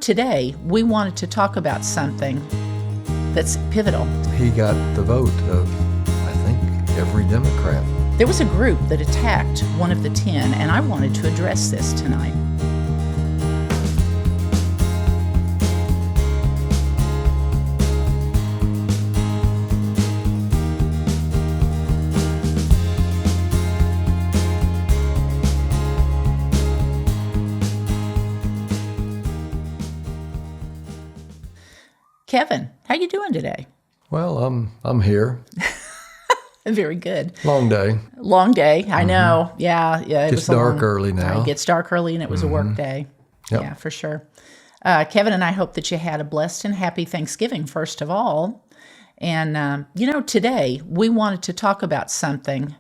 Today, we wanted to talk about something that's pivotal. He got the vote of, I think, every Democrat. There was a group that attacked one of the 10, and I wanted to address this tonight. Kevin, how you doing today? Well, I'm here. Very good. Long day. Long day, I know. Yeah. It Gets dark early now. It gets dark early, and it was a work day. Yep. Yeah, for sure. Kevin and I hope that you had a blessed and happy Thanksgiving, first of all. And, today we wanted to talk about something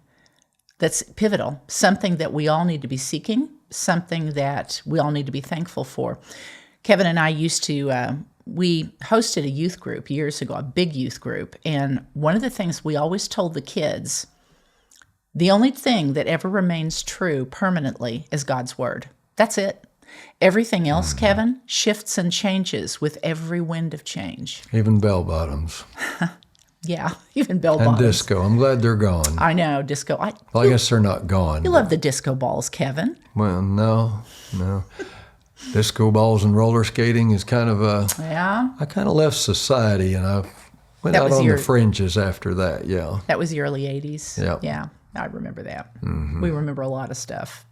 that's pivotal, something that we all need to be seeking, something that we all need to be thankful for. Kevin and I used to... we hosted a youth group years ago, a big youth group, and one of the things we always told the kids, the only thing that ever remains true permanently is God's word. That's it. Everything else, Kevin, shifts and changes with every wind of change. Even bell bottoms. Yeah, even bell bottoms. And disco. I'm glad they're gone. I know, disco. I guess they're not gone. You love the disco balls, Kevin. Well, no. Disco balls and roller skating is kind of Yeah. I kind of left society and I went out on the fringes after that, yeah. That was the early 80s. Yeah. Yeah, I remember that. We remember a lot of stuff.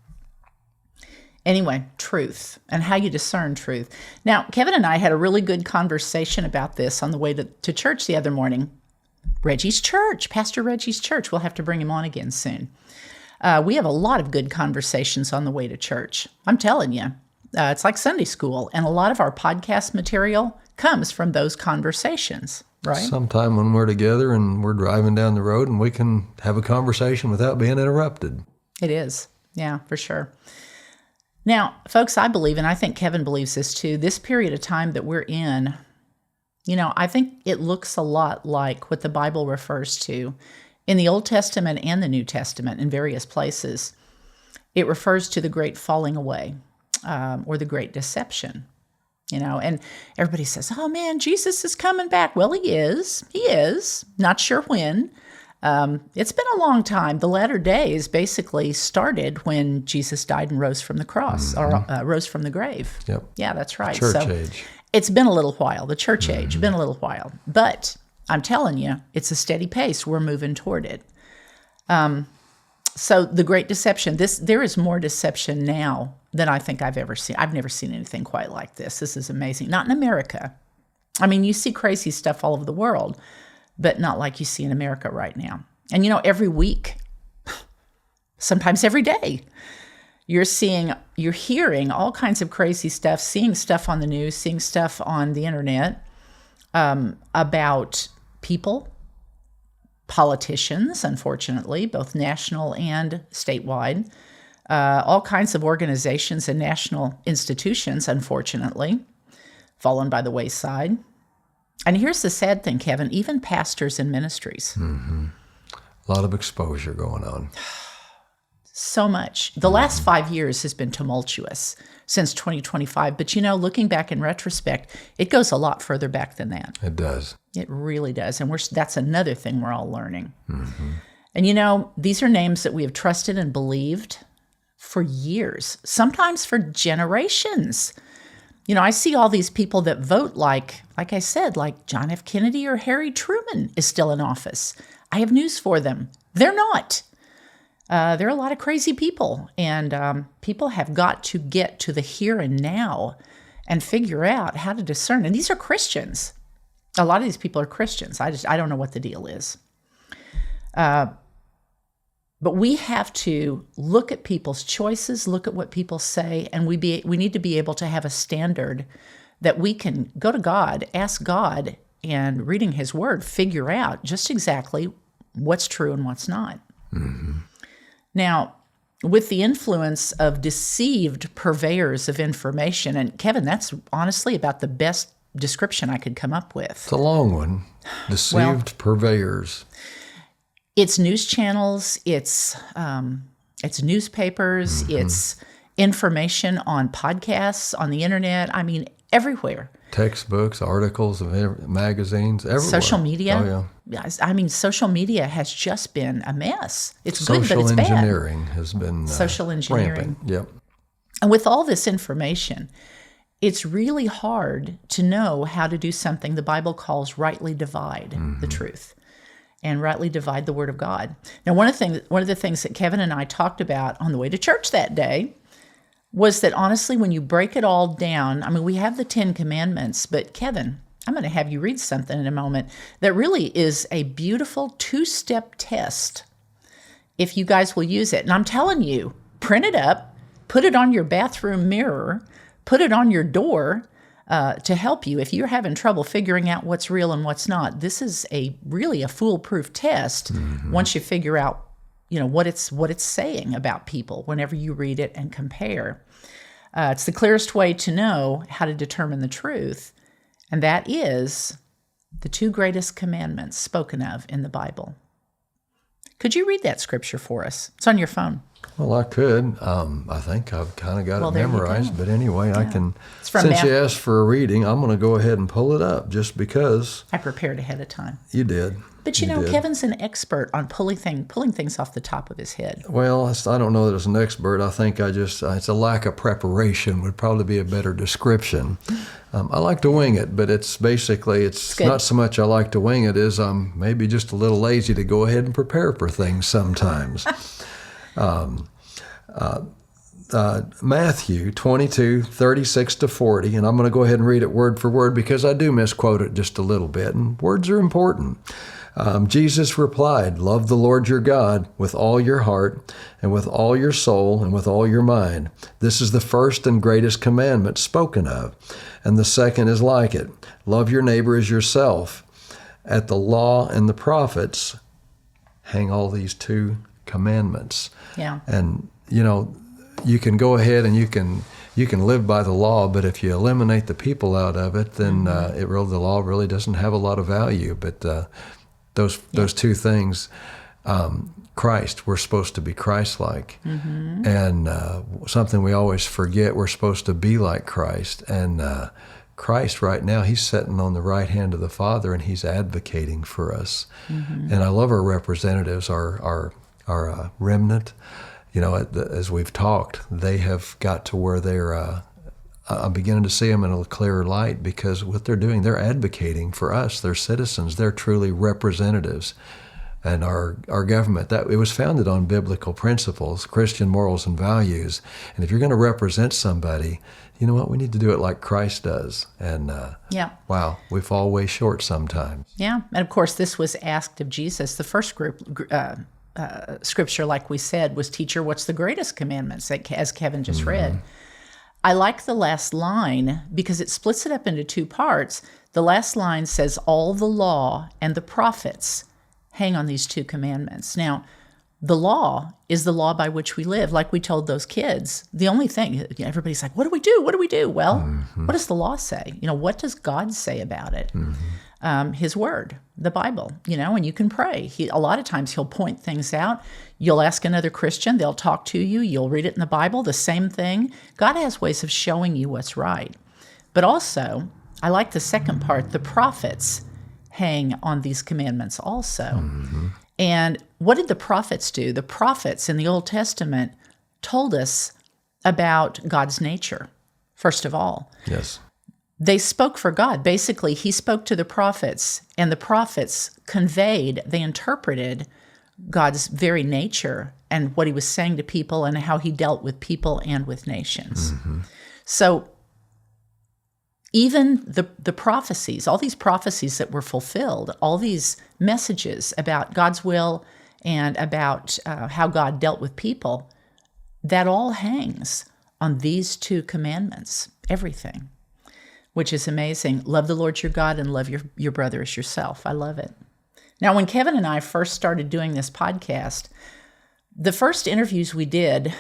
Anyway, truth and how you discern truth. Now, Kevin and I had a really good conversation about this on the way to church the other morning. Reggie's church, Pastor Reggie's church. We'll have to bring him on again soon. We have a lot of good conversations on the way to church. I'm telling you. It's like Sunday school, and a lot of our podcast material comes from those conversations, right? Sometime when we're together and we're driving down the road and we can have a conversation without being interrupted. It is. Yeah, for sure. Now, folks, I believe, and I think Kevin believes this too, this period of time that we're in, I think it looks a lot like what the Bible refers to in the Old Testament and the New Testament in various places. It refers to the great falling away. Or the great deception, and everybody says, oh man, Jesus is coming back. Well, he is, not sure when. It's been a long time. The latter days basically started when Jesus died and rose from the cross, or rose from the grave. Yep. Yeah, that's right. Church age. It's been a little while, the church age, been a little while. But I'm telling you, it's a steady pace. We're moving toward it. So the great deception, there is more deception now than I think I've ever seen. I've never seen anything quite like this. This is amazing. Not in America. I mean, you see crazy stuff all over the world, but not like you see in America right now. And every week, sometimes every day, you're hearing all kinds of crazy stuff, seeing stuff on the news, seeing stuff on the internet about people, politicians, unfortunately, both national and statewide, all kinds of organizations and national institutions, unfortunately, fallen by the wayside. And here's the sad thing, Kevin, even pastors and ministries. A lot of exposure going on. So much. The last 5 years has been tumultuous since 2025. But, looking back in retrospect, it goes a lot further back than that. It does. It really does. And that's another thing we're all learning. And, these are names that we have trusted and believed for years, sometimes for generations. I see all these people that vote like I said, like John F. Kennedy or Harry Truman is still in office. I have news for them. They're not. There are a lot of crazy people, and people have got to get to the here and now and figure out how to discern. And these are Christians. A lot of these people are Christians. I don't know what the deal is. But we have to look at people's choices, look at what people say, and we need to be able to have a standard that we can go to God, ask God, and reading His Word, figure out just exactly what's true and what's not. Now, with the influence of deceived purveyors of information, and Kevin, that's honestly about the best description I could come up with. It's a long one. Deceived purveyors. It's news channels, it's newspapers, it's information on podcasts, on the internet. I mean, everywhere. Textbooks, articles, magazines, everywhere. Social media. Oh, yeah. Yes, I mean, social media has just been a mess. It's good, but Social it's engineering has been Social engineering. rampant. Yep. And with all this information, it's really hard to know how to do something the Bible calls rightly divide the truth and rightly divide the Word of God. Now, one of the things that Kevin and I talked about on the way to church that day was that honestly, when you break it all down, I mean, we have the 10 Commandments, but Kevin, I'm going to have you read something in a moment that really is a beautiful 2-step test if you guys will use it. And I'm telling you, print it up, put it on your bathroom mirror, put it on your door to help you if you're having trouble figuring out what's real and what's not. This is really a foolproof test once you figure out what it's saying about people whenever you read it and compare. It's the clearest way to know how to determine the truth, and that is the 2 greatest commandments spoken of in the Bible. Could you read that scripture for us? It's on your phone. Well, I could. I think I've kind of got it there you memorized. go. But anyway, I can. It's from Since you asked for a reading, I'm going to go ahead and pull it up just because I prepared ahead of time. you did. But You did. Kevin's an expert on pulling things off the top of his head. Well, I don't know that as an expert. I think it's a lack of preparation would probably be a better description. I like to wing it, but it's not so much I like to wing it as I'm maybe just a little lazy to go ahead and prepare for things sometimes. Matthew 22:36-40, and I'm going to go ahead and read it word for word because I do misquote it just a little bit, and words are important. Jesus replied, "Love the Lord your God with all your heart and with all your soul and with all your mind. This is the first and greatest commandment spoken of, and the second is like it. Love your neighbor as yourself. At the law and the prophets hang all these 2 commandments." Yeah. And you can go ahead and you can live by the law, but if you eliminate the people out of it, then the law really doesn't have a lot of value. But those 2 things, Christ, we're supposed to be Christ-like, and something we always forget, we're supposed to be like Christ. And Christ right now, he's sitting on the right hand of the Father, and he's advocating for us. And I love our representatives, our remnant. As we've talked, they have got to where they're, I'm beginning to see them in a clearer light because what they're doing, they're advocating for us. They're citizens. They're truly representatives. And our government, it was founded on biblical principles, Christian morals and values. And if you're going to represent somebody, you know what? We need to do it like Christ does. And wow, we fall way short sometimes. Yeah. And of course, this was asked of Jesus. The first scripture, like we said, was, "Teacher, what's the greatest commandments?" As Kevin just read. I like the last line because it splits it up into 2 parts. The last line says, "All the law and the prophets hang on these 2 commandments." Now, the law is the law by which we live. Like we told those kids, the only thing, everybody's like, what do we do? What do we do? Well, what does the law say? What does God say about it? His word, the Bible, and you can pray. A lot of times he'll point things out. You'll ask another Christian, they'll talk to you. You'll read it in the Bible, the same thing. God has ways of showing you what's right. But also, I like the second part, the prophets hang on these commandments also. And what did the prophets do? The prophets in the Old Testament told us about God's nature, first of all. Yes. They spoke for God. Basically, he spoke to the prophets, and the prophets they interpreted God's very nature and what he was saying to people and how he dealt with people and with nations. So even the prophecies, all these prophecies that were fulfilled, all these messages about God's will and about how God dealt with people, that all hangs on these 2 commandments, everything, which is amazing. Love the Lord your God and love your brother as yourself. I love it. Now, when Kevin and I first started doing this podcast, the first interviews we did,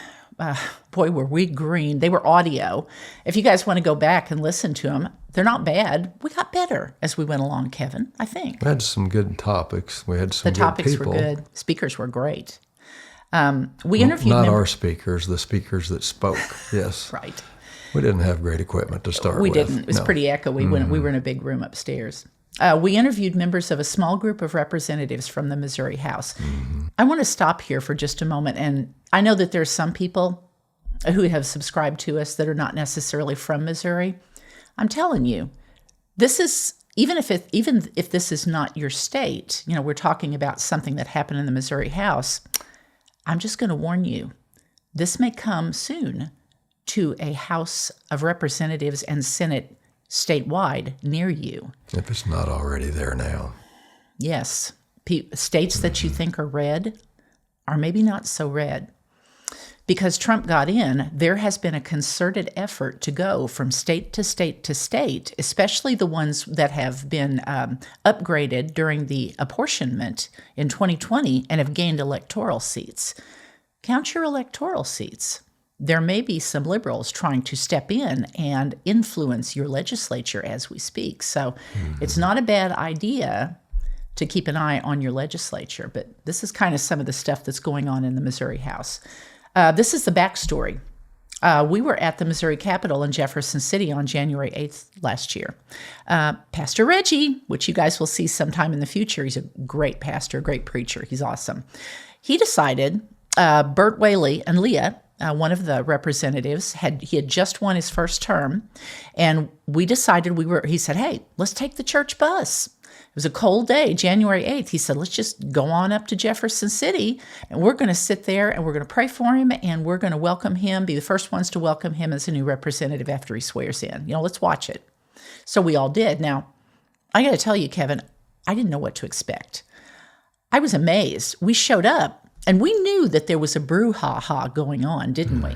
boy, were we green. They were audio. If you guys want to go back and listen to them, they're not bad. We got better as we went along, Kevin, I think. We had some good topics. We had some good people. The topics were good. Speakers were great. We interviewed Not our speakers, the speakers that spoke, yes. Right. We didn't have great equipment to start We with. didn't. It was pretty echoey when we were in a big room upstairs. We interviewed members of a small group of representatives from the Missouri House. I want to stop here for just a moment. And I know that there's some people who have subscribed to us that are not necessarily from Missouri. I'm telling you, this is, even if this is not your state, we're talking about something that happened in the Missouri House, I'm just going to warn you, this may come soon to a House of Representatives and Senate statewide near you. If it's not already there now. Yes. States that you think are red are maybe not so red. Because Trump got in, there has been a concerted effort to go from state to state to state, especially the ones that have been upgraded during the apportionment in 2020 and have gained electoral seats. Count your electoral seats. There may be some liberals trying to step in and influence your legislature as we speak. So it's not a bad idea to keep an eye on your legislature. But this is kind of some of the stuff that's going on in the Missouri House. This is the backstory. We were at the Missouri Capitol in Jefferson City on January 8th last year. Pastor Reggie, which you guys will see sometime in the future, he's a great pastor, great preacher. He's awesome. He decided, Bert Whaley and Leah, one of the representatives, he had just won his first term, and we decided he said, hey, let's take the church bus. It was a cold day, January 8th. He said, let's just go on up to Jefferson City, and we're going to sit there, and we're going to pray for him, and we're going to welcome him, be the first ones to welcome him as a new representative after he swears in. Let's watch it. So we all did. Now, I got to tell you, Kevin, I didn't know what to expect. I was amazed. We showed up, and we knew that there was a brouhaha going on, didn't we?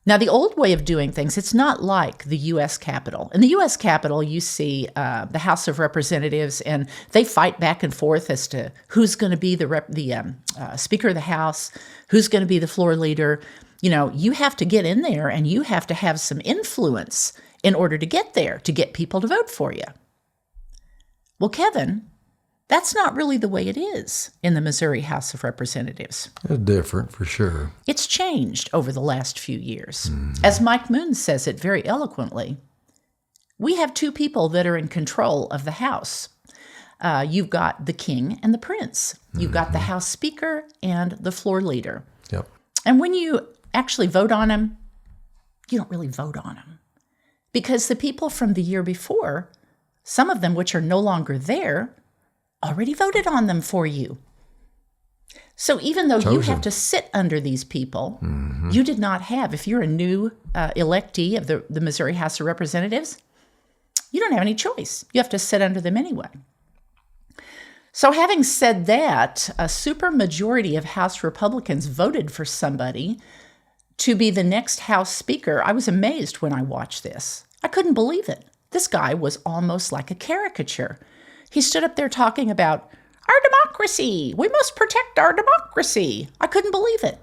Now, the old way of doing things, it's not like the U.S. Capitol. In the U.S. Capitol, you see the House of Representatives, and they fight back and forth as to who's going to be the Speaker of the House, who's going to be the floor leader. You have to get in there, and you have to have some influence in order to get there, to get people to vote for you. Well, Kevin, that's not really the way it is in the Missouri House of Representatives. It's different, for sure. It's changed over the last few years. As Mike Moon says it very eloquently, we have two people that are in control of the House. You've got the king and the prince. You've got the House Speaker and the floor leader. Yep. And when you actually vote on them, you don't really vote on them. Because the people from the year before, some of them which are no longer there, already voted on them for you. So even though you have to sit under these people, you did not have, if you're a new electee of the Missouri House of Representatives, you don't have any choice. You have to sit under them anyway. So having said that, a supermajority of House Republicans voted for somebody to be the next House Speaker. I was amazed when I watched this. I couldn't believe it. This guy was almost like a caricature. He stood up there talking about our democracy. We must protect our democracy. I couldn't believe it.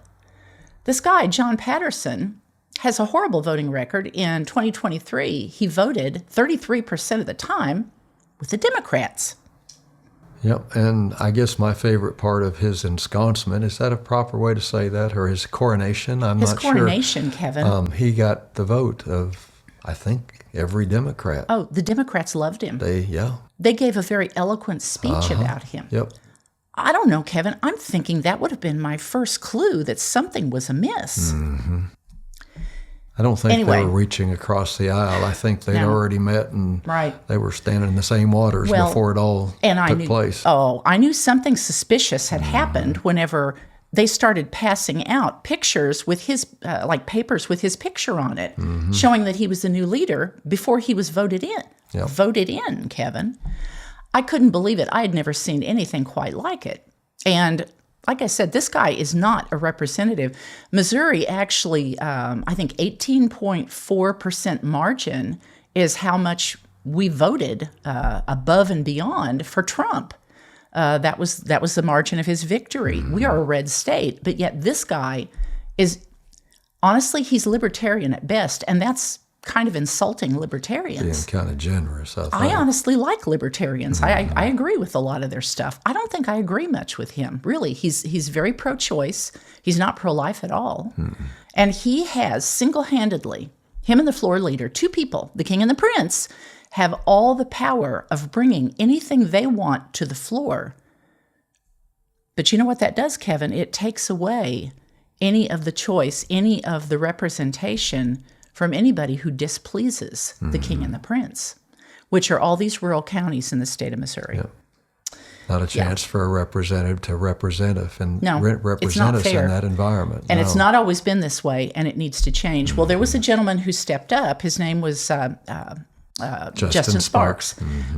This guy, John Patterson, has a horrible voting record. In 2023, he voted 33% of the time with the Democrats. Yep, and I guess my favorite part of his ensconcement, is that a proper way to say that, or his coronation? I'm not sure. His coronation, Kevin. He got the vote of, I think, every Democrat. Oh, the Democrats loved him. They gave a very eloquent speech about him. Yep. I don't know, Kevin. I'm thinking that would have been my first clue that something was amiss. I don't think they were reaching across the aisle. I think they'd already met and they were standing in the same waters before it all took place. Oh, I knew something suspicious had happened whenever they started passing out pictures with his, papers with his picture on it, showing that he was the new leader before he was voted in. Yep. Voted in, Kevin. I couldn't believe it. I had never seen anything quite like it. And like I said, this guy is not a representative. Missouri actually, I think 18.4% margin is how much we voted above and beyond for Trump. That was the margin of his victory. We are a red state, but yet this guy is, honestly, he's libertarian at best, and that's kind of insulting libertarians. Being kind of generous, I think. I honestly like libertarians. I agree with a lot of their stuff. I don't think I agree much with him. Really, he's very pro-choice. He's not pro-life at all. And he has single-handedly, him and the floor leader, two people, the king and the prince, have all the power of bringing anything they want to the floor. But you know what that does, Kevin? It takes away any of the choice, any of the representation from anybody who displeases the king and the prince, which are all these rural counties in the state of Missouri. Yeah. Not a chance for a representative to represent us and No, represent it's not us fair. in that environment. And No. it's not always been this way, and it needs to change. Well, there was a gentleman who stepped up. His name was Justin Sparks.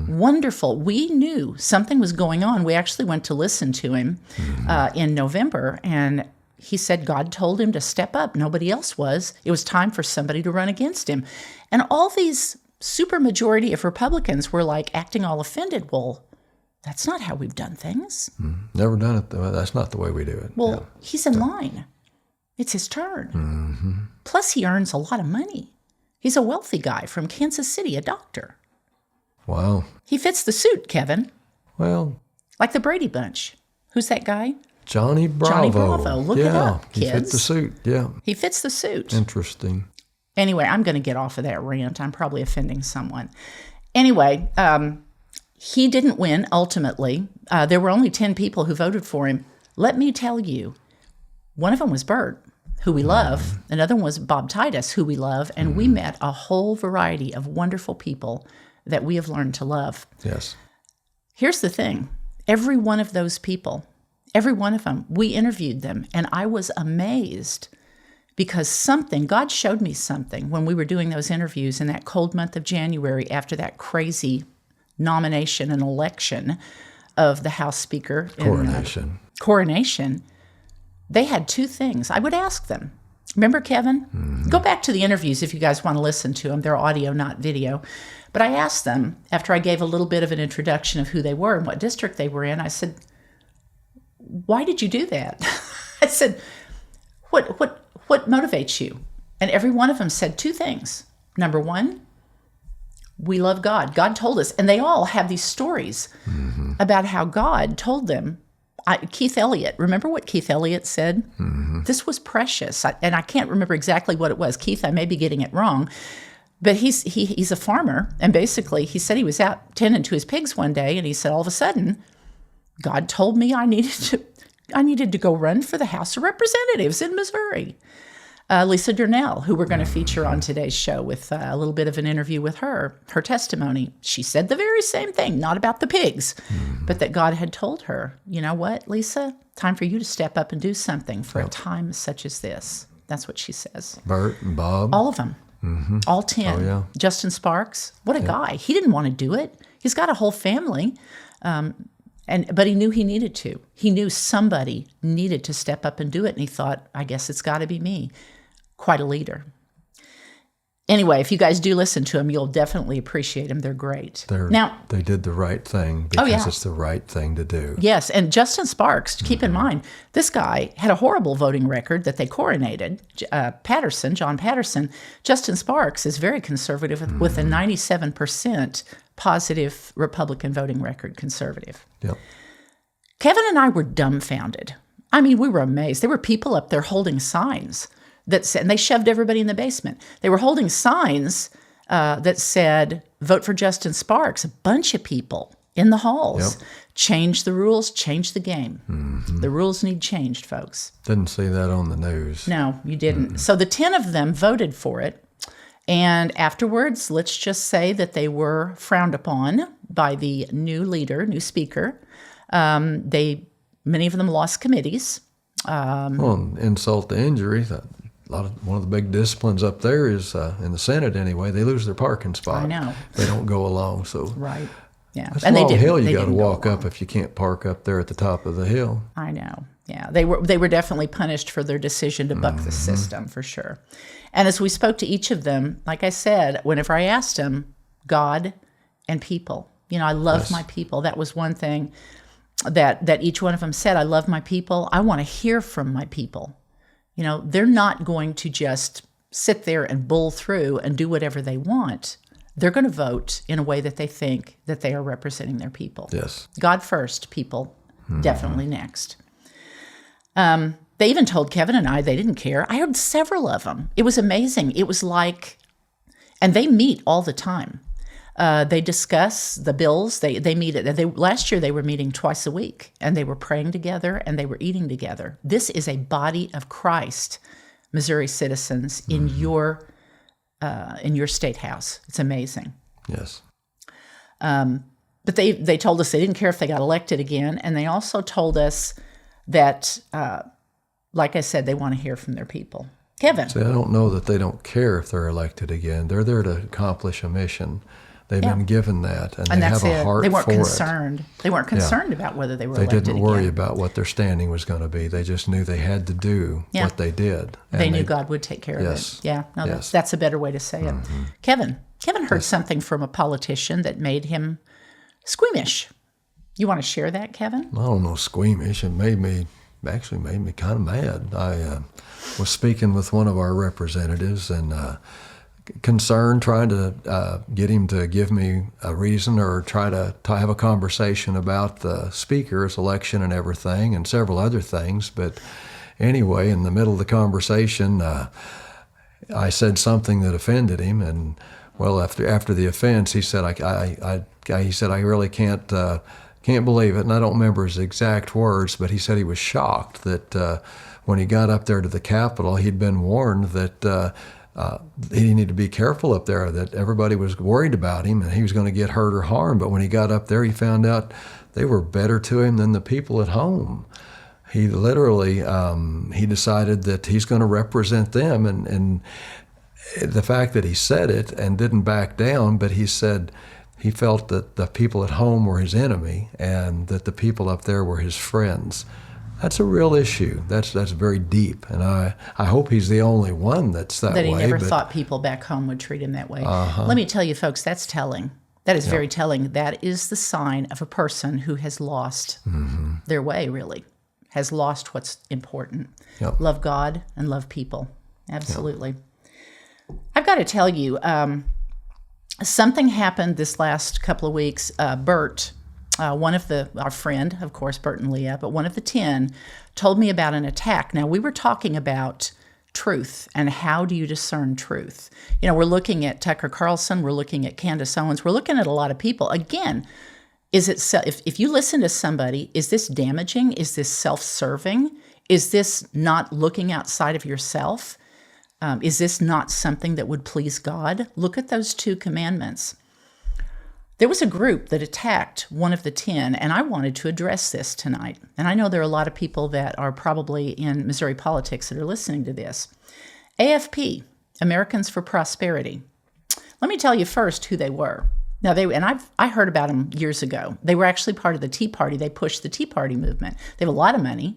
Wonderful. We knew something was going on. We actually went to listen to him in November, and he said God told him to step up. Nobody else was. It was time for somebody to run against him. And all these supermajority of Republicans were like acting all offended. Well, that's not how we've done things. Never done it. That's not the way we do it. Well, he's in line. It's his turn. Plus, he earns a lot of money. He's a wealthy guy from Kansas City, a doctor. Wow. He fits the suit, Kevin, Well, like the Brady Bunch. Who's that guy? Johnny Bravo. Johnny Bravo. Look it up, he fit kids. the suit. Yeah. He fits the suit. Interesting. Anyway, I'm going to get off of that rant. I'm probably offending someone. Anyway, he didn't win ultimately. There were only 10 people who voted for him. Let me tell you, one of them was Bert, who we love. Another one was Bob Titus, who we love. And we met a whole variety of wonderful people that we have learned to love. Yes. Here's the thing. Every one of those people, every one of them, we interviewed them. And I was amazed because God showed me something when we were doing those interviews in that cold month of January after that crazy nomination and election of the House Speaker. Coronation. They had two things. I would ask them. Remember, Kevin? Go back to the interviews if you guys want to listen to them. They're audio, not video. But I asked them, after I gave a little bit of an introduction of who they were and what district they were in, I said, why did you do that? I said, what motivates you? And every one of them said two things. Number one, we love God. God told us. And they all have these stories about how God told them. Keith Elliott, remember what Keith Elliott said? This was precious. And I can't remember exactly what it was. Keith, I may be getting it wrong. But he's a farmer. And basically, he said he was out tending to his pigs one day. And he said, all of a sudden, God told me I needed to go run for the House of Representatives in Missouri. Lisa Durnell, who we're going to feature on today's show with a little bit of an interview with her testimony, she said the very same thing, not about the pigs, but that God had told her, you know what, Lisa, time for you to step up and do something for a time such as this. That's what she says. Bert and Bob. All of them. All 10. Oh, yeah. Justin Sparks, what a guy. He didn't want to do it. He's got a whole family. But he knew he needed to. He knew somebody needed to step up and do it. And he thought, I guess it's got to be me. Quite a leader. Anyway, if you guys do listen to them, you'll definitely appreciate them. They're great. They did the right thing because it's the right thing to do. Yes, and Justin Sparks, keep in mind, this guy had a horrible voting record that they coronated. John Patterson. Justin Sparks is very conservative with a 97% positive Republican voting record, conservative. Yep. Kevin and I were dumbfounded. I mean, we were amazed. There were people up there holding signs that said, and they shoved everybody in the basement. They were holding signs that said, vote for Justin Sparks. A bunch of people in the halls. Yep. Change the rules, change the game. The rules need changed, folks. Didn't see that on the news. No, you didn't. So the 10 of them voted for it. And afterwards, let's just say that they were frowned upon by the new leader, new speaker. Many of them lost committees. Well, insult to injury. One of the big disciplines up there is in the Senate anyway. They lose their parking spot. I know. They don't go along. So Right. Yeah. that's a long hill you got to walk up if you can't park up there at the top of the hill. I know. Yeah. They were definitely punished for their decision to buck the system, for sure. And as we spoke to each of them, like I said, whenever I asked them, God and people. I love my people. That was one thing that each one of them said. I love my people. I want to hear from my people. They're not going to just sit there and bull through and do whatever they want. They're going to vote in a way that they think that they are representing their people. Yes. God first, people definitely next. They even told Kevin and I they didn't care. I heard several of them. It was amazing. It was like And they meet all the time. They discuss the bills. They meet last year they were meeting twice a week, and they were praying together and they were eating together. This is a body of Christ, Missouri citizens, in your state house. It's amazing. Yes. But they told us they didn't care if they got elected again, and they also told us that, like I said, they want to hear from their people. Kevin. See, I don't know that they don't care if they're elected again. They're there to accomplish a mission. They've been given that, and they that's have a heart for it. They weren't concerned. They weren't concerned about whether they were elected They didn't worry again. about what their standing was going to be. They just knew they had to do what they did. And they knew God would take care of it. Yeah, no, that's a better way to say it. Kevin heard something from a politician that made him squeamish. You want to share that, Kevin? I don't know, squeamish. It made me kind of mad. I was speaking with one of our representatives and concerned, trying to get him to give me a reason or try to have a conversation about the speaker's election and everything and several other things. But anyway, in the middle of the conversation, I said something that offended him, and well, after the offense, he said, I really can't believe it, and I don't remember his exact words, but he said he was shocked that when he got up there to the Capitol, he'd been warned that he needed to be careful up there, that everybody was worried about him and he was going to get hurt or harmed. But when he got up there, he found out they were better to him than the people at home. He literally, he decided that he's going to represent them, and the fact that he said it and didn't back down, but he said he felt that the people at home were his enemy and that the people up there were his friends. That's a real issue. That's very deep, and I hope he's the only one that's that way. That he never thought people back home would treat him that way. Let me tell you, folks, that's telling. That is very telling. That is the sign of a person who has lost their way, really, has lost what's important. Love God and love people. Absolutely. I've got to tell you, something happened this last couple of weeks. Bert, our friend, of course, Bert and Leah, but one of the 10 told me about an attack. Now, we were talking about truth and how do you discern truth. You know, we're looking at Tucker Carlson, we're looking at Candace Owens, we're looking at a lot of people. Again, is it if you listen to somebody, is this damaging? Is this self-serving? Is this not looking outside of yourself? Is this not something that would please God? Look at those 2 commandments. There was a group that attacked one of the 10, and I wanted to address this tonight. And I know there are a lot of people that are probably in Missouri politics that are listening to this. AFP, Americans for Prosperity. Let me tell you first who they were. Now, I heard about them years ago. They were actually part of the Tea Party. They pushed the Tea Party movement. They have a lot of money.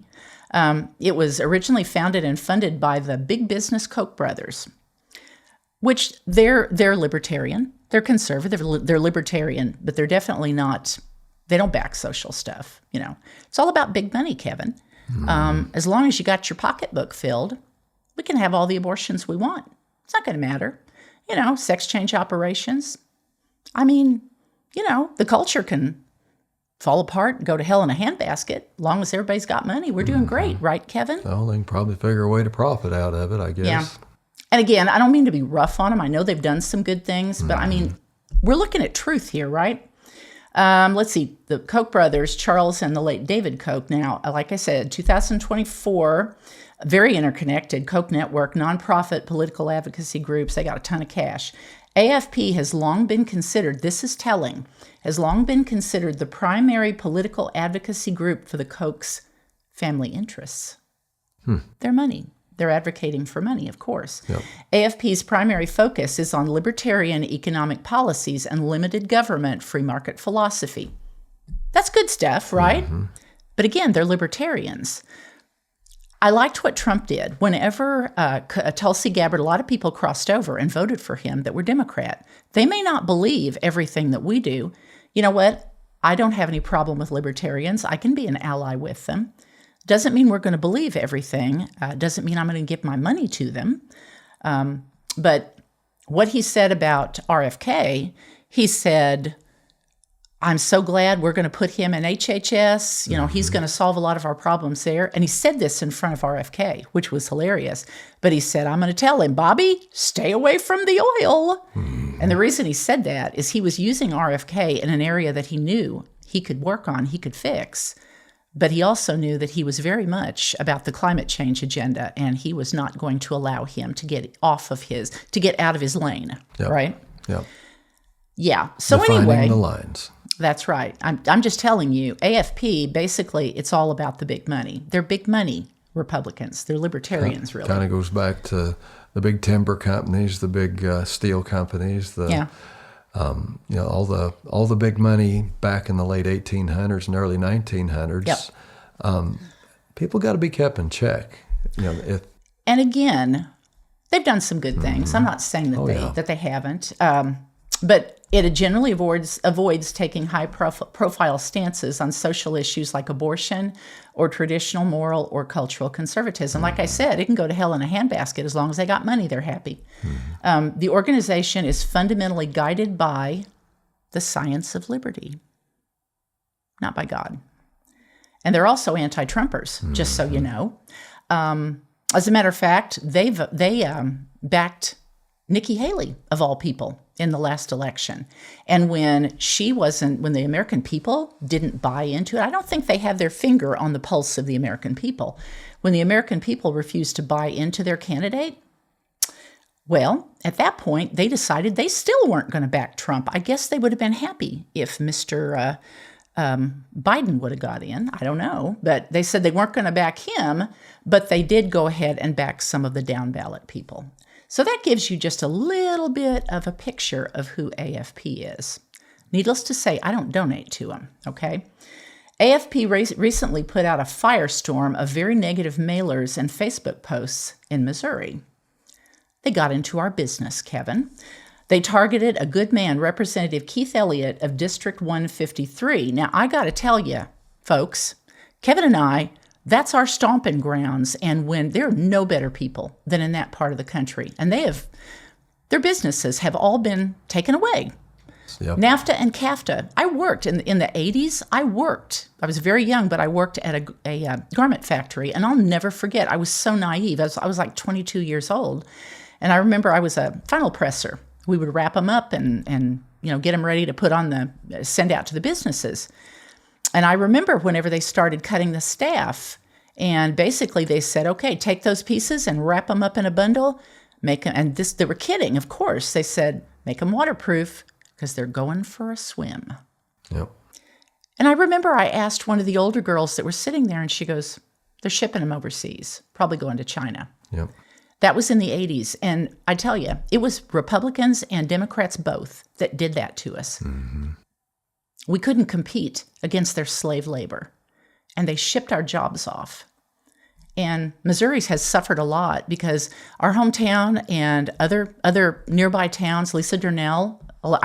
It was originally founded and funded by the big business Koch brothers, which they're libertarian. They're conservative. They're libertarian, but they're definitely not. They don't back social stuff. You know, it's all about big money, Kevin. As long as you got your pocketbook filled, we can have all the abortions we want. It's not going to matter. You know, sex change operations. I mean, you know, the culture can fall apart, go to hell in a handbasket. As long as everybody's got money, we're doing great, right, Kevin? Well, they can probably figure a way to profit out of it, I guess. Yeah. And again, I don't mean to be rough on them. I know they've done some good things, but I mean, we're looking at truth here, right? Let's see, the Koch brothers, Charles and the late David Koch. Now, like I said, 2024, very interconnected, Koch network, nonprofit political advocacy groups. They got a ton of cash. AFP has long been considered, this is telling, has long been considered the primary political advocacy group for the Koch's family interests. Their money. They're advocating for money, of course. Yep. AFP's primary focus is on libertarian economic policies and limited government free market philosophy. That's good stuff, right? But again, they're libertarians. I liked what Trump did. Whenever Tulsi Gabbard, a lot of people crossed over and voted for him that were Democrat. They may not believe everything that we do. You know what? I don't have any problem with libertarians. I can be an ally with them. Doesn't mean we're going to believe everything. Doesn't mean I'm going to give my money to them. But what he said about RFK, he said, I'm so glad we're going to put him in HHS. You know, he's going to solve a lot of our problems there. And he said this in front of RFK, which was hilarious. But he said, I'm going to tell him, Bobby, stay away from the oil. And the reason he said that is he was using RFK in an area that he knew he could work on, he could fix. But he also knew that he was very much about the climate change agenda, and he was not going to allow him to get out of his lane, right? Yep. Yeah. So Defining anyway, the lines. That's right. I'm just telling you, AFP, basically, it's all about the big money. They're big money Republicans. They're libertarians, really. Kind of goes back to the big timber companies, the big steel companies, all the big money back in the late 1800s and early 1900s. Yep. People got to be kept in check. And again, they've done some good things. I'm not saying that they haven't. But it generally avoids taking high-profile stances on social issues like abortion or traditional moral or cultural conservatism. Like I said, it can go to hell in a handbasket as long as they got money, they're happy. The organization is fundamentally guided by the science of liberty, not by God. And they're also anti-Trumpers, just so you know. As a matter of fact, they backed Nikki Haley, of all people, in the last election. And when the American people didn't buy into it, I don't think they have their finger on the pulse of the American people. When the American people refused to buy into their candidate, well, at that point, they decided they still weren't going to back Trump. I guess they would have been happy if Mr. Biden would have got in. I don't know. But they said they weren't going to back him, but they did go ahead and back some of the down ballot people. So that gives you just a little bit of a picture of who AFP is. Needless to say, I don't donate to them, okay? AFP recently put out a firestorm of very negative mailers and Facebook posts in Missouri. They got into our business, Kevin. They targeted a good man, Representative Keith Elliott of District 153. Now, I got to tell you, folks, Kevin and I, that's our stomping grounds, and when there are no better people than in that part of the country, and their businesses have all been taken away. Yep. NAFTA and CAFTA. I worked in the 80s. I was very young, but I worked at a garment factory, and I'll never forget. I was so naive. I was like 22 years old, and I remember I was a funnel presser. We would wrap them up and get them ready to send out to the businesses. And I remember whenever they started cutting the staff, and basically they said, okay, take those pieces and wrap them up in a bundle, make them, and they were kidding, of course. They said, make them waterproof because they're going for a swim. Yep. And I remember I asked one of the older girls that were sitting there, and she goes, they're shipping them overseas, probably going to China. Yep. That was in the 80s. And I tell you, it was Republicans and Democrats both that did that to us. Mm-hmm. We couldn't compete against their slave labor, and they shipped our jobs off. And Missouri has suffered a lot because our hometown and other nearby towns, Lisa Durnell,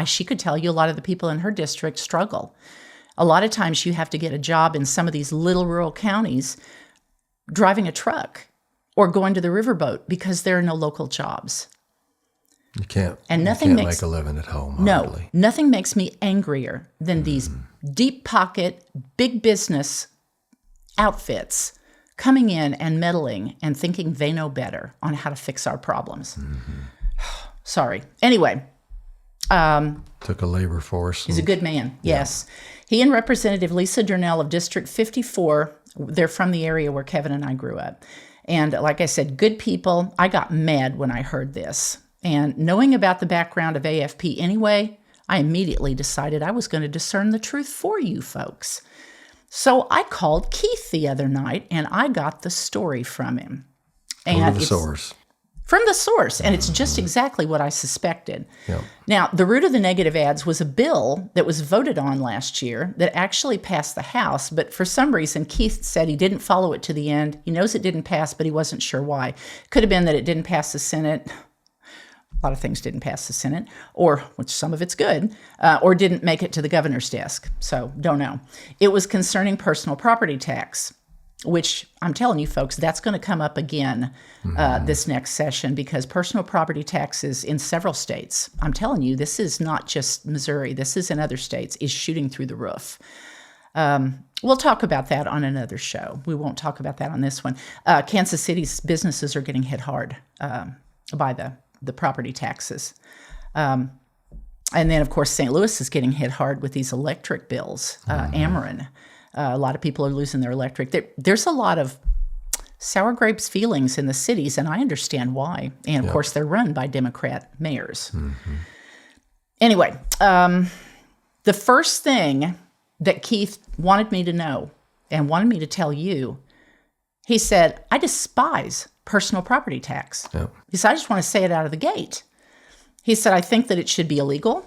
she could tell you a lot of the people in her district struggle. A lot of times you have to get a job in some of these little rural counties driving a truck or going to the riverboat because there are no local jobs. You can't make a living at home. No, hardly. Nothing makes me angrier than these deep pocket, big business outfits coming in and meddling and thinking they know better on how to fix our problems. Mm-hmm. Sorry. Anyway. Took a labor force. He's a good man, yes. He and Representative Lisa Durnell of District 54, they're from the area where Kevin and I grew up. And like I said, good people. I got mad when I heard this. And knowing about the background of AFP anyway, I immediately decided I was going to discern the truth for you folks. So I called Keith the other night, and I got the story from him. And from the source. From the source, and it's just exactly what I suspected. Yep. Now, the root of the negative ads was a bill that was voted on last year that actually passed the House, but for some reason, Keith said he didn't follow it to the end. He knows it didn't pass, but he wasn't sure why. Could have been that it didn't pass the Senate. A lot of things didn't pass the Senate, which some of it's good, or didn't make it to the governor's desk. So, don't know. It was concerning personal property tax. which I'm telling you, folks, that's going to come up again this next session, because personal property taxes in several states, I'm telling you, this is not just Missouri, this is in other states, is shooting through the roof. We'll talk about that on another show. We won't talk about that on this one. Kansas City's businesses are getting hit hard by the property taxes. And then, of course, St. Louis is getting hit hard with these electric bills. Ameren, a lot of people are losing their electric. There's a lot of sour grapes feelings in the cities, and I understand why. And, of course, they're run by Democrat mayors. Anyway, the first thing that Keith wanted me to know and wanted me to tell you, he said, I despise personal property tax. He said, I just want to say it out of the gate. He said, I think that it should be illegal.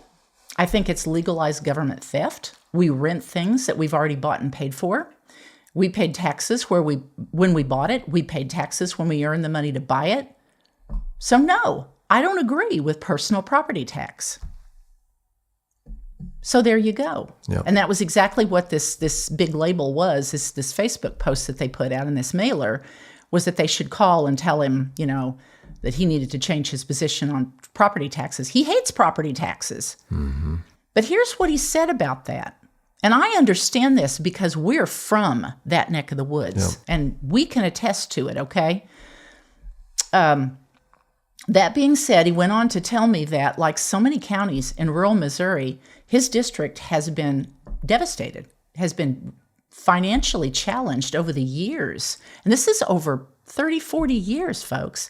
I think it's legalized government theft. We rent things that we've already bought and paid for. We paid taxes when we bought it. We paid taxes when we earned the money to buy it. So no, I don't agree with personal property tax. So there you go. And that was exactly what this big label was, this Facebook post that they put out in this mailer, was that they should call and tell him, that he needed to change his position on property taxes. He hates property taxes. But here's what he said about that. And I understand this because we're from that neck of the woods, and we can attest to it, okay? That being said, he went on to tell me that, like so many counties in rural Missouri, his district has been devastated, has been financially challenged over the years. And this is over 30, 40 years, folks,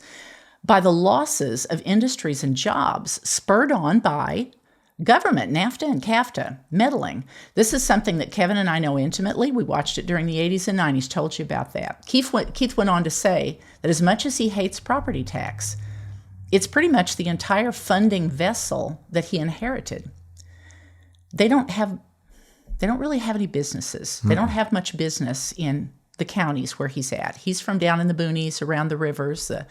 by the losses of industries and jobs spurred on by government, NAFTA and CAFTA, meddling. This is something that Kevin and I know intimately. We watched it during the 80s and 90s, told you about that. Keith went on to say that as much as he hates property tax, it's pretty much the entire funding vessel that he inherited. They don't really have any businesses. They don't have much business in the counties where he's at. He's from down in the boonies, around the rivers, the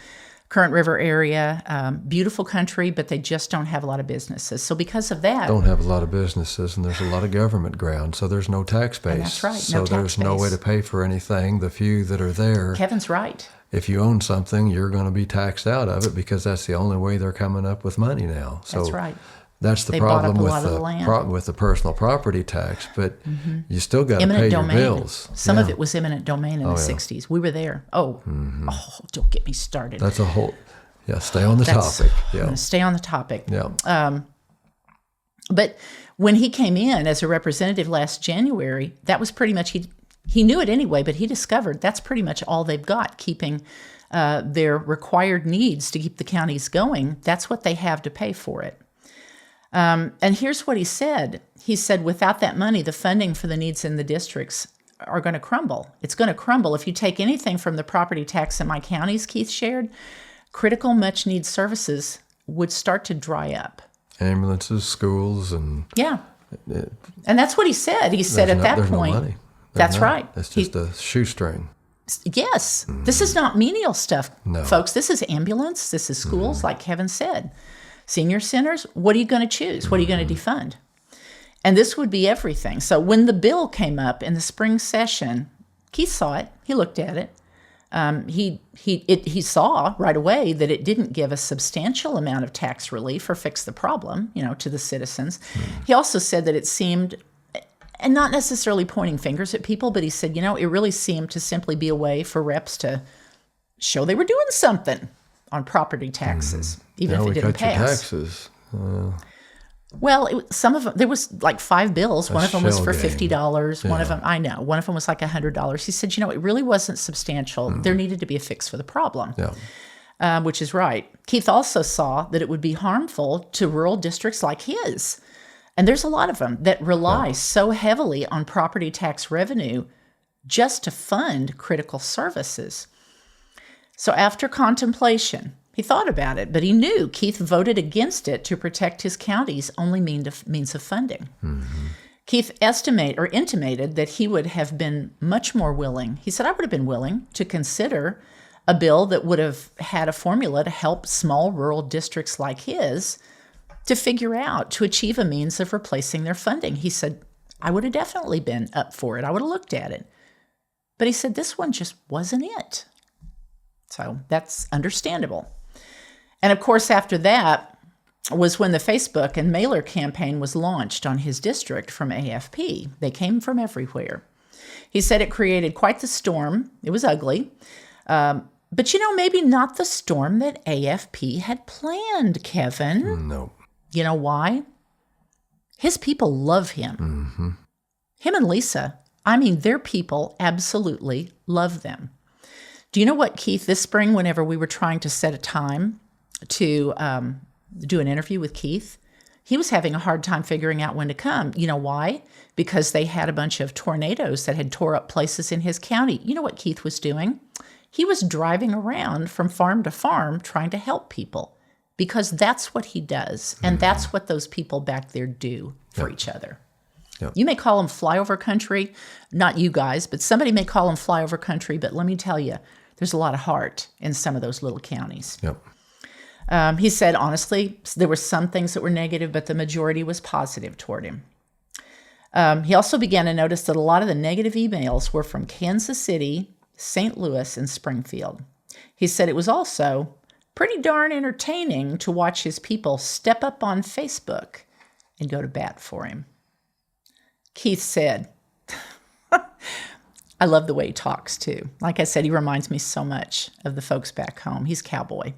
Current River area, beautiful country, but they just don't have a lot of businesses. So because of that... Don't have a lot of businesses, and there's a lot of government ground, so there's no tax base. And that's right, so there's no way to pay for anything. The few that are there... Kevin's right. If you own something, you're going to be taxed out of it because that's the only way they're coming up with money now. So that's right. That's the problem with the personal property tax, but you still got to pay your bills. Some of it was eminent domain in the 60s. We were there. Oh, don't get me started. That's a whole, stay on the topic. I'm going to stay on the topic. Yeah. But when he came in as a representative last January, that was pretty much, he knew it anyway, but he discovered that's pretty much all they've got, keeping their required needs to keep the counties going. That's what they have to pay for it. And here's what he said. He said, without that money, the funding for the needs in the districts are going to crumble. It's going to crumble. If you take anything from the property tax in my counties, Keith shared, critical much-needed services would start to dry up. Ambulances, schools, and... Yeah. And that's what he said. He said at that point... No money. That's right. It's just a shoestring. Yes. This is not menial stuff, folks. This is ambulance. This is schools, like Kevin said. Senior centers, what are you going to choose? What are you going to defund? And this would be everything. So when the bill came up in the spring session, Keith saw it. He looked at it. He saw right away that it didn't give a substantial amount of tax relief or fix the problem, to the citizens. He also said that it seemed, and not necessarily pointing fingers at people, but he said, it really seemed to simply be a way for reps to show they were doing something on property taxes, even if it didn't pass. Taxes. Well, some of them, there was like 5 bills. One of them was for $50. Yeah. One of them, I know, one of them was like $100. He said, it really wasn't substantial. There needed to be a fix for the problem, which is right. Keith also saw that it would be harmful to rural districts like his. And there's a lot of them that rely so heavily on property tax revenue just to fund critical services. So after contemplation, he thought about it, but he knew Keith voted against it to protect his county's only means of funding. Keith intimated that he would have been much more willing. He said, I would have been willing to consider a bill that would have had a formula to help small rural districts like his to figure out, to achieve a means of replacing their funding. He said, I would have definitely been up for it. I would have looked at it. But he said this one just wasn't it. So that's understandable. And of course, after that was when the Facebook and mailer campaign was launched on his district from AFP. They came from everywhere. He said it created quite the storm. It was ugly. But maybe not the storm that AFP had planned, Kevin. No. You know why? His people love him. Mm-hmm. Him and Lisa, their people absolutely love them. Do you know what, Keith, this spring, whenever we were trying to set a time to do an interview with Keith, he was having a hard time figuring out when to come. You know why? Because they had a bunch of tornadoes that had tore up places in his county. You know what Keith was doing? He was driving around from farm to farm trying to help people, because that's what he does. And that's what those people back there do for each other. Yep. You may call them flyover country, not you guys, but somebody may call them flyover country. But let me tell you, there's a lot of heart in some of those little counties. Yep. He said, honestly, there were some things that were negative, but the majority was positive toward him. He also began to notice that a lot of the negative emails were from Kansas City, St. Louis, and Springfield. He said it was also pretty darn entertaining to watch his people step up on Facebook and go to bat for him. Keith said, I love the way he talks too. Like I said, he reminds me so much of the folks back home. He's cowboy.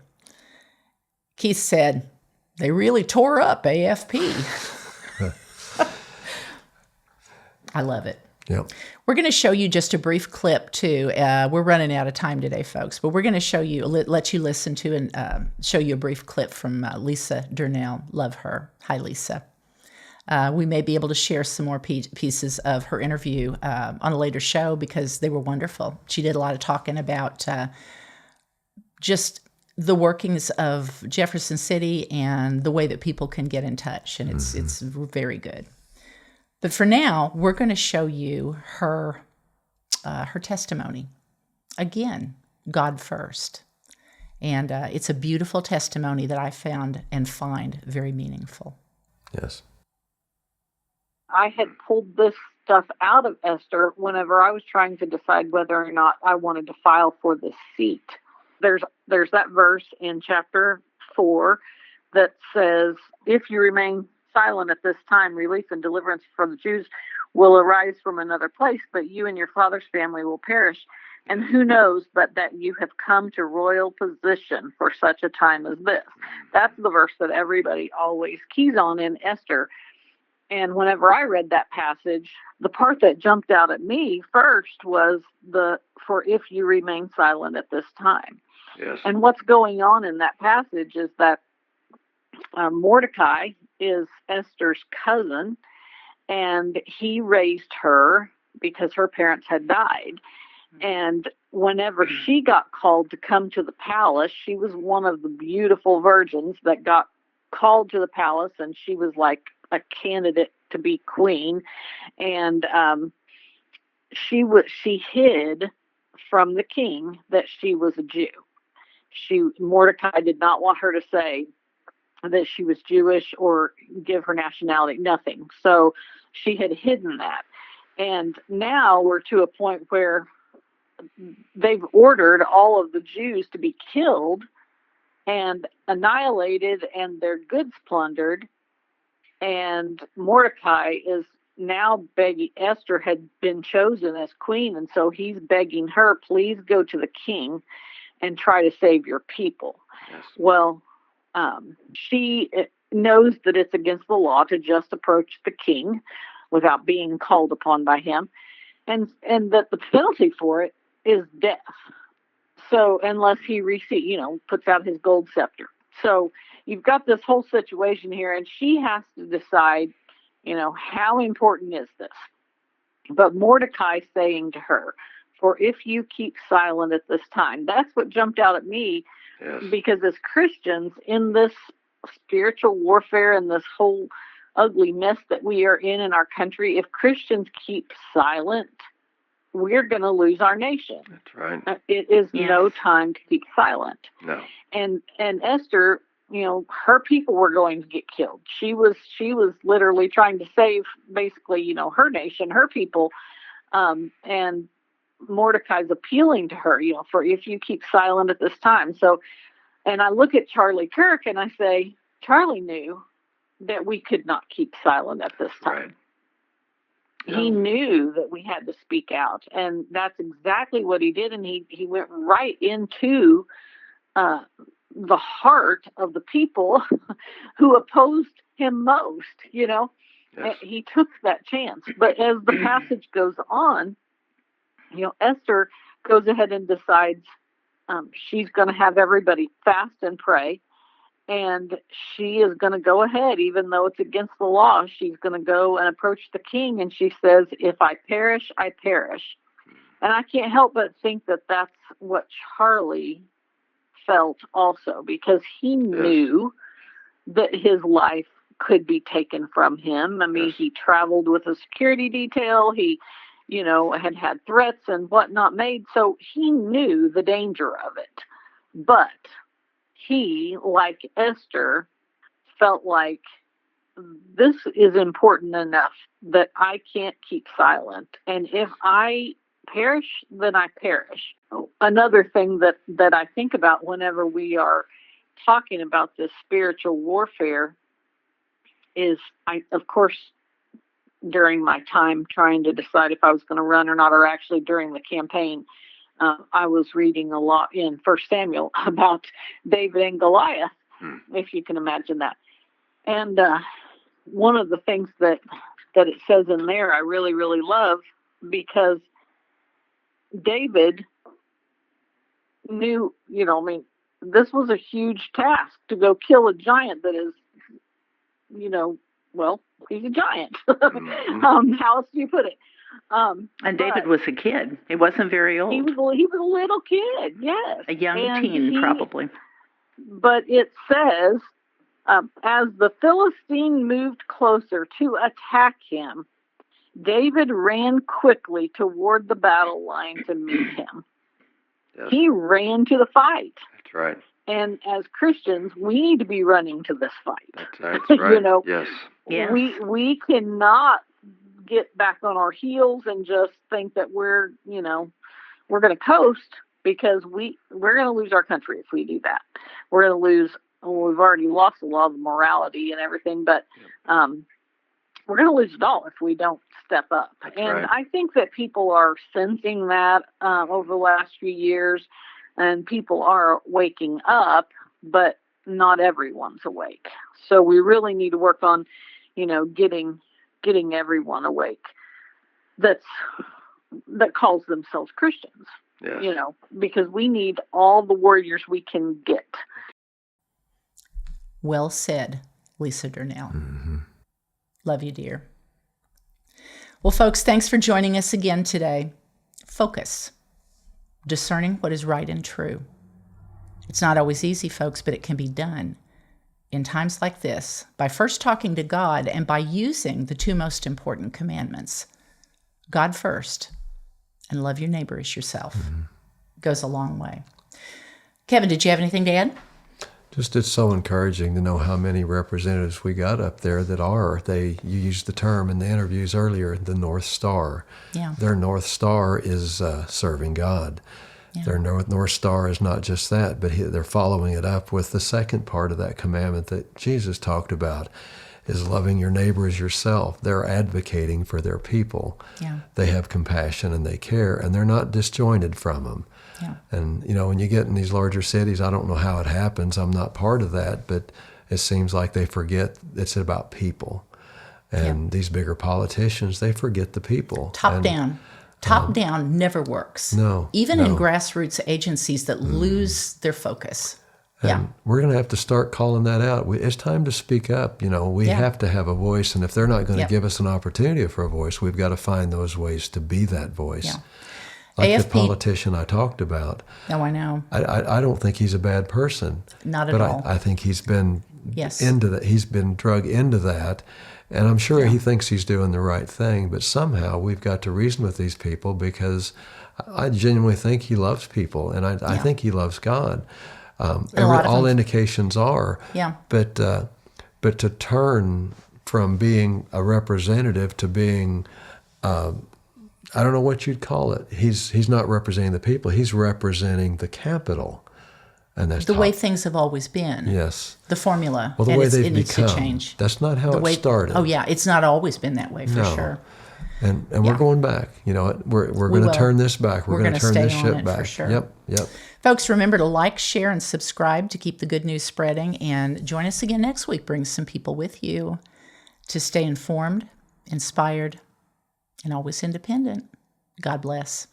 Keith said, they really tore up AFP. I love it. Yep. We're going to show you just a brief clip too. We're running out of time today, folks, but we're going to show you, let you listen to and show you a brief clip from Lisa Durnell. Love her. Hi, Lisa. We may be able to share some more pieces of her interview on a later show because they were wonderful. She did a lot of talking about just the workings of Jefferson City and the way that people can get in touch, and it's very good. But for now, we're going to show you her testimony. Again, God first. And it's a beautiful testimony that I found and find very meaningful. Yes. I had pulled this stuff out of Esther whenever I was trying to decide whether or not I wanted to file for this seat. There's that verse in chapter 4 that says, if you remain silent at this time, relief and deliverance for the Jews will arise from another place, but you and your father's family will perish. And who knows but that you have come to royal position for such a time as this. That's the verse that everybody always keys on in Esther. And whenever I read that passage, the part that jumped out at me first was for if you remain silent at this time. Yes. And what's going on in that passage is that Mordecai is Esther's cousin, and he raised her because her parents had died. And whenever she got called to come to the palace, she was one of the beautiful virgins that got called to the palace, and she was like a candidate to be queen. And she hid from the king that she was a Jew. Mordecai did not want her to say that she was Jewish or give her nationality, nothing. So she had hidden that. And now we're to a point where they've ordered all of the Jews to be killed and annihilated and their goods plundered. And Mordecai is now begging. Esther had been chosen as queen, and so he's begging her, please go to the king and try to save your people. Yes. Well, she knows that it's against the law to just approach the king without being called upon by him, and that the penalty for it is death. So unless he puts out his gold scepter. So you've got this whole situation here, and she has to decide, how important is this? But Mordecai saying to her, for if you keep silent at this time, that's what jumped out at me. Yes. Because as Christians in this spiritual warfare and this whole ugly mess that we are in our country, if Christians keep silent, we're going to lose our nation. That's right. It is no time to keep silent. No. And Esther, her people were going to get killed. She was literally trying to save basically, her nation, her people. And Mordecai's appealing to her, for if you keep silent at this time. So, and I look at Charlie Kirk and I say, Charlie knew that we could not keep silent at this time. Right. Yeah. He knew that we had to speak out, and that's exactly what he did. And he went right into the heart of the people who opposed him most. Yes. He took that chance. But as the passage goes on, Esther goes ahead and decides she's going to have everybody fast and pray. And she is going to go ahead, even though it's against the law. She's going to go and approach the king, and she says, if I perish, I perish. And I can't help but think that that's what Charlie felt also, because he knew that his life could be taken from him. I mean, he traveled with a security detail. He, had threats and whatnot made. So he knew the danger of it. But he, like Esther, felt like this is important enough that I can't keep silent. And if I perish, then I perish. Another thing that I think about whenever we are talking about this spiritual warfare is, of course, during my time trying to decide if I was going to run or not, or actually during the campaign, I was reading a lot in 1 Samuel about David and Goliath, if you can imagine that. And one of the things that it says in there I really, really love, because David knew, this was a huge task to go kill a giant that is, he's a giant. How else do you put it? And David was a kid. He wasn't very old. He was a little kid, yes. A young teen, probably. But it says, as the Philistine moved closer to attack him, David ran quickly toward the battle line to meet him. Yes. He ran to the fight. That's right. And as Christians, we need to be running to this fight. That's right. Yes. Yes. We cannot get back on our heels and just think that we're going to coast, because we're going to lose our country if we do that. We're going to lose. We've already lost a lot of morality and everything, but we're going to lose it all if we don't step up. That's and right. I think that people are sensing that over the last few years, and people are waking up, but not everyone's awake. So we really need to work on, getting everyone awake that calls themselves Christians. Yes. Because we need all the warriors we can get. Well said, Lisa Durnell. Mm-hmm. Love you, dear. Well, folks, thanks for joining us again today. Focus. Discerning what is right and true. It's not always easy, folks, but it can be done in times like this by first talking to God and by using the two most important commandments. God first, and love your neighbor as yourself. Mm-hmm. Goes a long way. Kevin, did you have anything to add? Just, it's so encouraging to know how many representatives we got up there that you used the term in the interviews earlier, the North Star. Yeah. Their North Star is serving God. Yeah. Their North Star is not just that, but they're following it up with the second part of that commandment that Jesus talked about, is loving your neighbor as yourself. They're advocating for their people. Yeah. They have compassion and they care, and they're not disjointed from them. Yeah. And, when you get in these larger cities, I don't know how it happens. I'm not part of that, but it seems like they forget it's about people. And these bigger politicians, they forget the people. Top down never works. No. Even in grassroots agencies that lose their focus. And we're going to have to start calling that out. It's time to speak up. We have to have a voice. And if they're not going to give us an opportunity for a voice, we've got to find those ways to be that voice. Yeah. Like AFP, the politician I talked about. No, I know. I don't think he's a bad person. Not at all. But I think he's been Yes. into that. He's been drug into that. And I'm sure he thinks he's doing the right thing. But somehow we've got to reason with these people, because I genuinely think he loves people. And I think he loves God. All indications are. Yeah. But to turn from being a representative to being I don't know what you'd call it. He's not representing the people. He's representing the capital. And that's the way things have always been. Yes. The formula. Well, the way they've needs become. to change. That's not how it started. Oh, yeah. It's not always been that way, for sure. And we're going back. You know, we're going to turn this back. We're going to turn this ship back. For sure. Yep. Folks, remember to like, share, and subscribe to keep the good news spreading. And join us again next week. Bring some people with you to stay informed, inspired, and always independent. God bless.